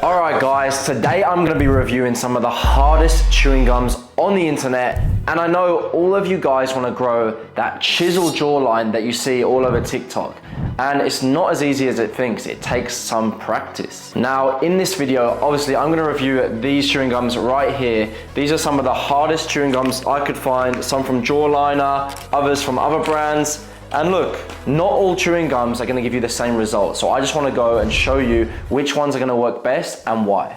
Alright guys, today I'm going to be reviewing some of the hardest chewing gums on the internet, and I know all of you guys want to grow that chiseled jawline that you see all over TikTok, and it's not as easy as it thinks. It takes some practice. Now in this video, obviously I'm going to review these chewing gums right here. These are some of the hardest chewing gums I could find, some from Jawliner, others from other brands. And look, not all chewing gums are going to give you the same result. So I just want to go and show you which ones are going to work best and why.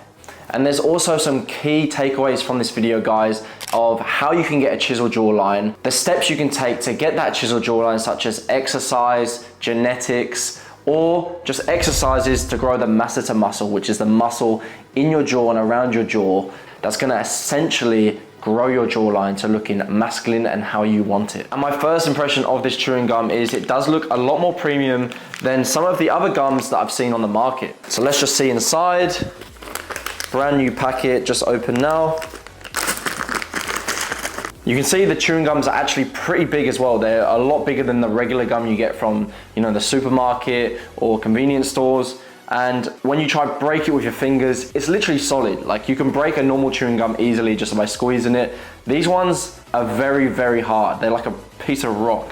And there's also some key takeaways from this video, guys, of how you can get a chiseled jawline, the steps you can take to get that chiseled jawline, such as exercise, genetics, or just exercises to grow the masseter muscle, which is the muscle in your jaw and around your jaw that's going to essentially grow your jawline to looking masculine and how you want it. And my first impression of this chewing gum is it does look a lot more premium than some of the other gums that I've seen on the market. So let's just see inside. Brand new packet, just open now. You can see the chewing gums are actually pretty big as well. They're a lot bigger than the regular gum you get from, the supermarket or convenience stores. And when you try to break it with your fingers, it's literally solid. Like, you can break a normal chewing gum easily just by squeezing it. These ones are very, very hard. They're like a piece of rock.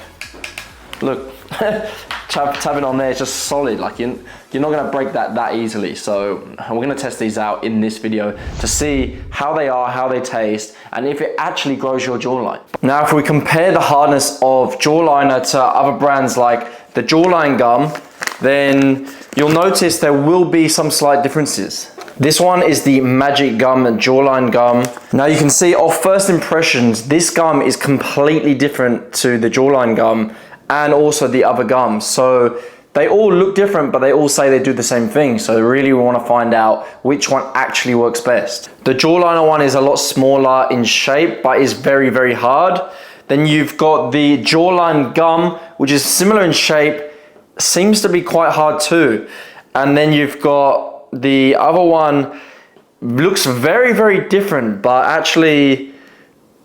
Look, tapping on there, it's just solid. Like, you're not gonna break that easily. So we're gonna test these out in this video to see how they are, how they taste, and if it actually grows your jawline. Now, if we compare the hardness of Jawliner to other brands like the Jawline gum, then you'll notice there will be some slight differences. This one is the Magic Gum and Jawline gum. Now you can see off first impressions, this gum is completely different to the Jawline gum and also the other gums. So they all look different, but they all say they do the same thing. So really we want to find out which one actually works best. The Jawliner one is a lot smaller in shape, but is very, very hard. Then you've got the Jawline gum, which is similar in shape, seems to be quite hard too. And then you've got the other one, looks very, very different, but actually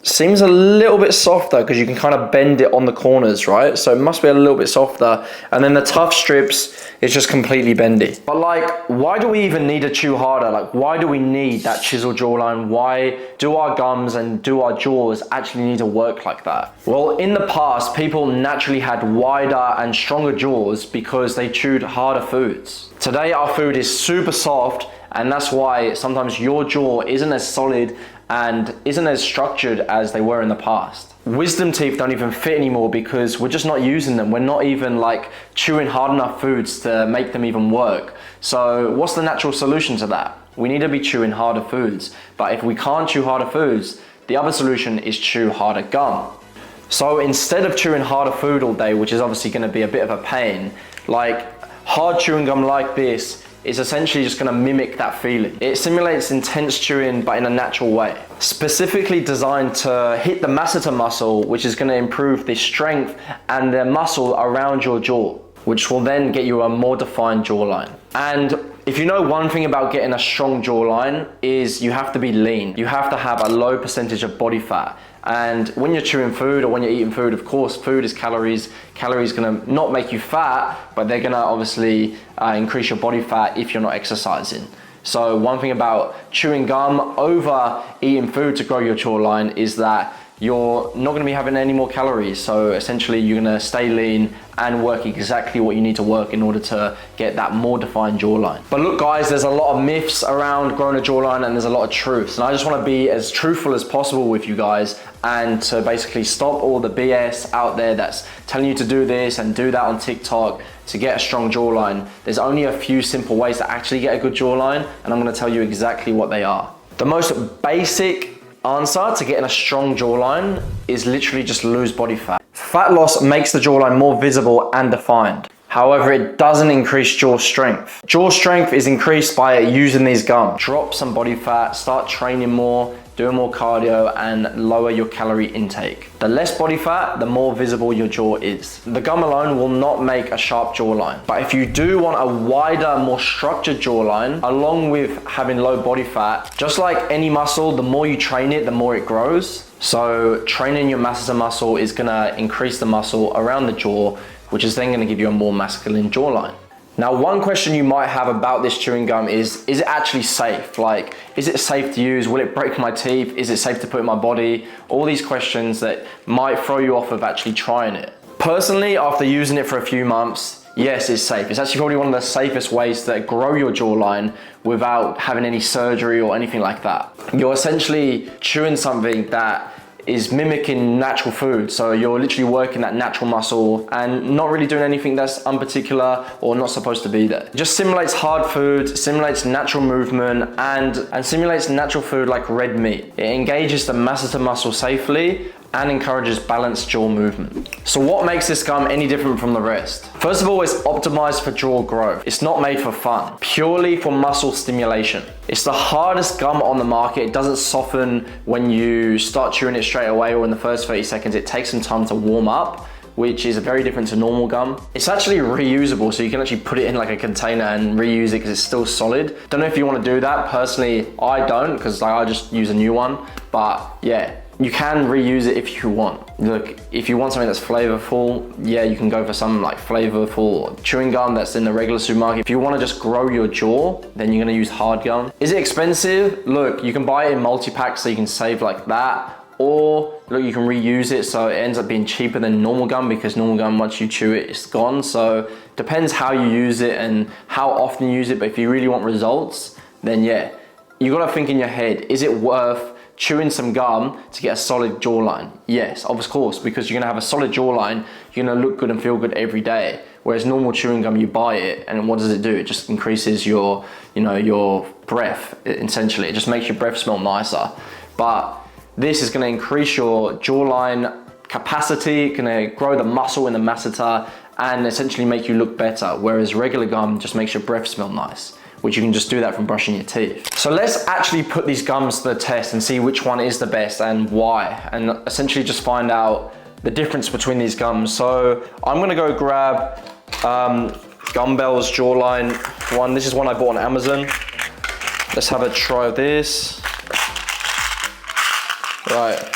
seems a little bit softer because you can kind of bend it on the corners, right? So it must be a little bit softer. And then the tough strips is just completely bendy. But like, why do we even need to chew harder? Like, why do we need that chiseled jawline? Why do our gums and do our jaws actually need to work like that? Well, in the past, people naturally had wider and stronger jaws because they chewed harder foods. Today, our food is super soft, and that's why sometimes your jaw isn't as solid and isn't as structured as they were in the past. Wisdom teeth don't even fit anymore because we're just not using them. We're not even like chewing hard enough foods to make them even work. So what's the natural solution to that? We need to be chewing harder foods. But if we can't chew harder foods, the other solution is chew harder gum. So instead of chewing harder food all day, which is obviously going to be a bit of a pain, like hard chewing gum like this is essentially just going to mimic that feeling. It simulates intense chewing, but in a natural way. Specifically designed to hit the masseter muscle, which is going to improve the strength and the muscle around your jaw, which will then get you a more defined jawline. And if you know one thing about getting a strong jawline is you have to be lean. You have to have a low percentage of body fat. And when you're chewing food or when you're eating food, of course, food is calories. Calories gonna not make you fat, but they're gonna obviously increase your body fat if you're not exercising. So one thing about chewing gum over eating food to grow your jawline is that you're not gonna be having any more calories. So essentially you're gonna stay lean and work exactly what you need to work in order to get that more defined jawline. But look guys, there's a lot of myths around growing a jawline and there's a lot of truths. And I just wanna be as truthful as possible with you guys and to basically stop all the BS out there that's telling you to do this and do that on TikTok to get a strong jawline. There's only a few simple ways to actually get a good jawline, and I'm gonna tell you exactly what they are. The most basic answer to getting a strong jawline is literally just lose body fat. Fat loss makes the jawline more visible and defined. However, it doesn't increase jaw strength. Jaw strength is increased by using these gums. Drop some body fat, start training more, doing more cardio, and lower your calorie intake. The less body fat, the more visible your jaw is. The gum alone will not make a sharp jawline. But if you do want a wider, more structured jawline, along with having low body fat, just like any muscle, the more you train it, the more it grows. So training your masseter muscle is gonna increase the muscle around the jaw, which is then gonna give you a more masculine jawline. Now, one question you might have about this chewing gum is it actually safe? Like, is it safe to use? Will it break my teeth? Is it safe to put in my body? All these questions that might throw you off of actually trying it. Personally, after using it for a few months, yes, it's safe. It's actually probably one of the safest ways to grow your jawline without having any surgery or anything like that. You're essentially chewing something that is mimicking natural food. So you're literally working that natural muscle and not really doing anything that's unparticular or not supposed to be there. It just simulates hard food, simulates natural movement, and simulates natural food like red meat. It engages the masseter muscle safely and encourages balanced jaw movement. So what makes this gum any different from the rest? First of all, it's optimized for jaw growth. It's not made for fun, purely for muscle stimulation. It's the hardest gum on the market. It doesn't soften when you start chewing it straight away or in the first 30 seconds. It takes some time to warm up, which is very different to normal gum. It's actually reusable, so you can actually put it in like a container and reuse it because it's still solid. Don't know if you want to do that. Personally, I don't, because I just use a new one. But yeah, you can reuse it if you want. Look, if you want something that's flavorful, yeah, you can go for some like flavorful chewing gum that's in the regular supermarket. If you want to just grow your jaw, then you're going to use hard gum. Is it expensive? Look, you can buy it in multi-packs so you can save like that. Or look, you can reuse it so it ends up being cheaper than normal gum, because normal gum, once you chew it, it's gone. So depends how you use it and how often you use it. But if you really want results, then yeah, you got to think in your head, is it worth chewing some gum to get a solid jawline? Yes, of course, because you're gonna have a solid jawline, you're gonna look good and feel good every day. Whereas normal chewing gum, you buy it and what does it do? It just increases your, your breath, essentially. It just makes your breath smell nicer. But this is gonna increase your jawline capacity, gonna grow the muscle in the masseter and essentially make you look better. Whereas regular gum just makes your breath smell nice, which you can just do that from brushing your teeth. So let's actually put these gums to the test and see which one is the best and why, and essentially just find out the difference between these gums. So I'm gonna go grab Gumbell's Jawline one. This is one I bought on Amazon. Let's have a try of this. Right.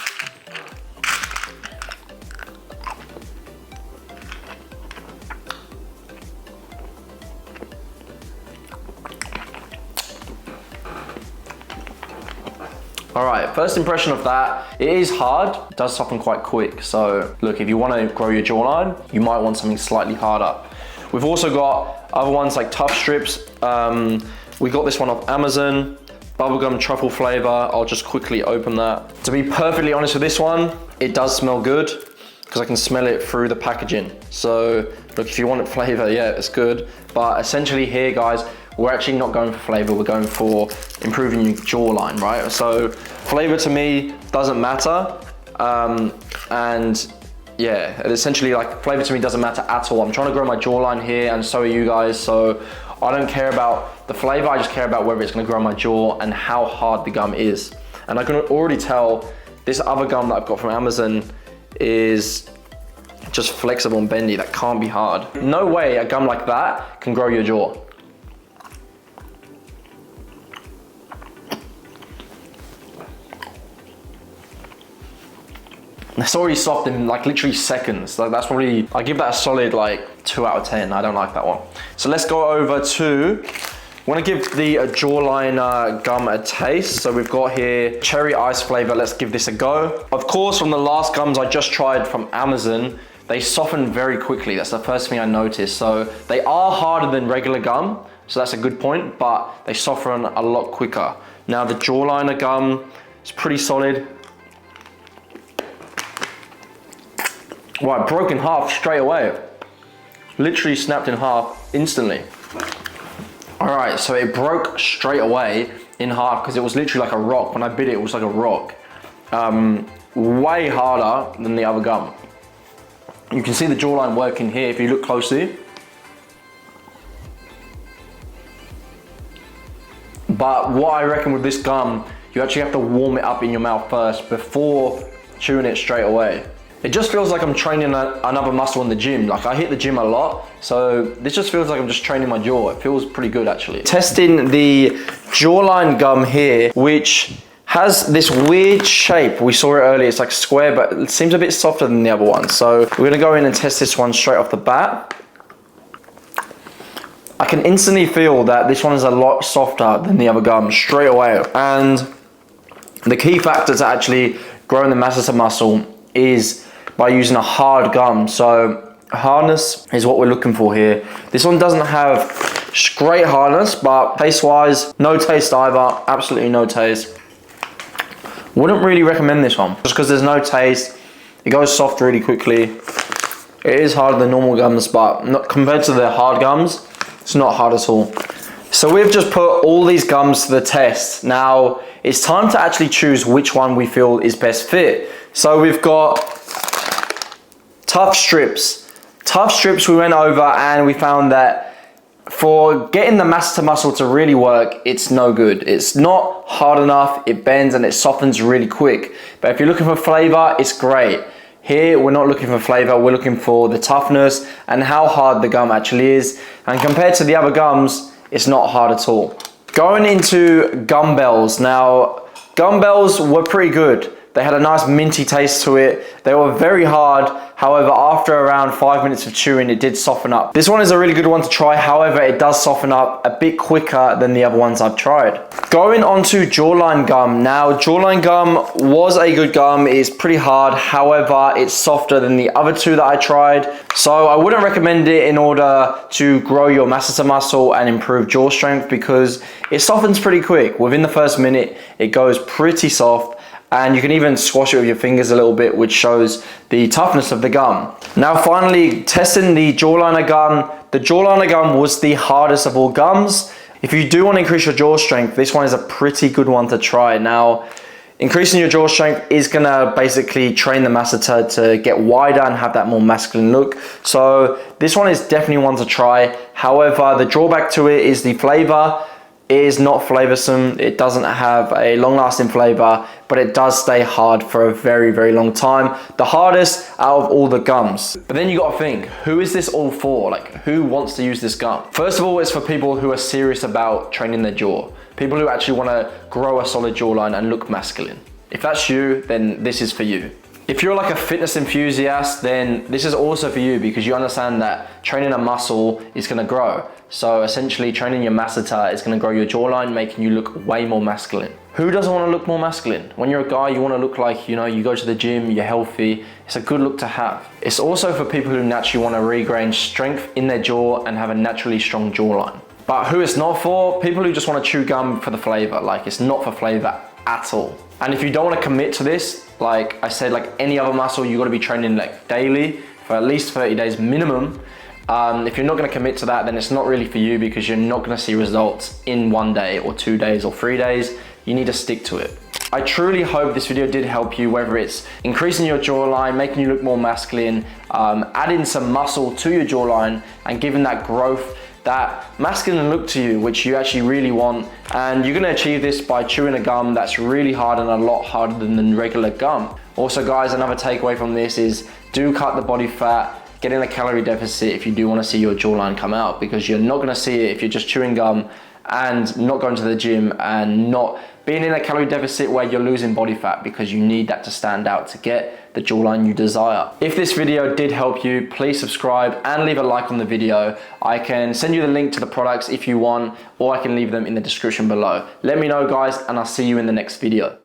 All right, first impression of that, it is hard, it does soften quite quick. So look, if you want to grow your jawline, you might want something slightly harder. We've also got other ones like Tough Strips. We got this one off Amazon, bubblegum truffle flavor. I'll just quickly open that. To be perfectly honest with this one, it does smell good because I can smell it through the packaging. So look, if you want flavor, yeah, it's good. But essentially here, guys, we're actually not going for flavor, we're going for improving your jawline, right? So flavor to me doesn't matter. And yeah, essentially like flavor to me doesn't matter at all. I'm trying to grow my jawline here and so are you guys. So I don't care about the flavor, I just care about whether it's gonna grow my jaw and how hard the gum is. And I can already tell this other gum that I've got from Amazon is just flexible and bendy. That can't be hard. No way a gum like that can grow your jaw. It's already soft in like literally seconds. Like that's probably, I give that a solid like 2 out of 10. I don't like that one. So let's go over to, I want to give the Jawliner gum a taste. So we've got here cherry ice flavor. Let's give this a go. Of course, from the last gums I just tried from Amazon, they soften very quickly. That's the first thing I noticed. So they are harder than regular gum. So that's a good point, but they soften a lot quicker. Now the Jawliner gum is pretty solid. Well, it broke in half straight away. Literally snapped in half instantly. All right, so it broke straight away in half because it was literally like a rock. When I bit it, it was like a rock. Way harder than the other gum. You can see the jawline working here if you look closely. But what I reckon with this gum, you actually have to warm it up in your mouth first before chewing it straight away. It just feels like I'm training another muscle in the gym. Like I hit the gym a lot, so this just feels like I'm just training my jaw. It feels pretty good actually. Testing the Jawline gum here, which has this weird shape. We saw it earlier, it's like square, but it seems a bit softer than the other one. So we're gonna go in and test this one straight off the bat. I can instantly feel that this one is a lot softer than the other gum straight away. And the key factor to actually growing the masseter muscle is by using a hard gum. So hardness is what we're looking for here. This one doesn't have great hardness, but taste wise, no taste either, absolutely no taste. Wouldn't really recommend this one just because there's no taste. It goes soft really quickly. It is harder than normal gums, but not compared to the hard gums, it's not hard at all. So we've just put all these gums to the test. Now it's time to actually choose which one we feel is best fit. So we've got Tough Strips. Tough Strips we went over and we found that for getting the masseter muscle to really work, it's no good. It's not hard enough, it bends and it softens really quick. But if you're looking for flavor, it's great. Here, we're not looking for flavor, we're looking for the toughness and how hard the gum actually is. And compared to the other gums, it's not hard at all. Going into gum bells. Now, gum bells were pretty good. They had a nice minty taste to it. They were very hard. However, after around 5 minutes of chewing, it did soften up. This one is a really good one to try. However, it does soften up a bit quicker than the other ones I've tried. Going on to Jawline gum. Now, Jawline gum was a good gum. It's pretty hard. However, it's softer than the other two that I tried. So I wouldn't recommend it in order to grow your masseter muscle and improve jaw strength because it softens pretty quick. Within the first minute, it goes pretty soft. And you can even squash it with your fingers a little bit, which shows the toughness of the gum. Now finally, testing the Jawliner gum. The Jawliner gum was the hardest of all gums. If you do want to increase your jaw strength, this one is a pretty good one to try. Now, increasing your jaw strength is gonna basically train the masseter to get wider and have that more masculine look. So this one is definitely one to try. However, the drawback to it is the flavor. It is not flavorsome. It doesn't have a long-lasting flavor, but it does stay hard for a very, very long time. The hardest out of all the gums. But then you gotta think, who is this all for? Like, who wants to use this gum? First of all, it's for people who are serious about training their jaw. People who actually wanna grow a solid jawline and look masculine. If that's you, then this is for you. If you're like a fitness enthusiast, then this is also for you because you understand that training a muscle is gonna grow. So essentially training your masseter is gonna grow your jawline, making you look way more masculine. Who doesn't wanna look more masculine? When you're a guy, you wanna look like, you know, you go to the gym, you're healthy. It's a good look to have. It's also for people who naturally wanna regain strength in their jaw and have a naturally strong jawline. But who it's not for? People who just wanna chew gum for the flavor. Like, it's not for flavor at all. And if you don't wanna commit to this, like I said, like any other muscle, you gotta be training like daily for at least 30 days minimum. If you're not gonna commit to that, then it's not really for you because you're not gonna see results in 1 day or 2 days or 3 days. You need to stick to it. I truly hope this video did help you, whether it's increasing your jawline, making you look more masculine, adding some muscle to your jawline and giving that growth, that masculine look to you, which you actually really want. And you're gonna achieve this by chewing a gum that's really hard and a lot harder than the regular gum. Also guys, another takeaway from this is do cut the body fat, get in a calorie deficit if you do wanna see your jawline come out, because you're not gonna see it if you're just chewing gum and not going to the gym and not being in a calorie deficit where you're losing body fat, because you need that to stand out to get the jawline you desire. If this video did help you, please subscribe and leave a like on the video. I can send you the link to the products if you want, or I can leave them in the description below. Let me know guys, and I'll see you in the next video.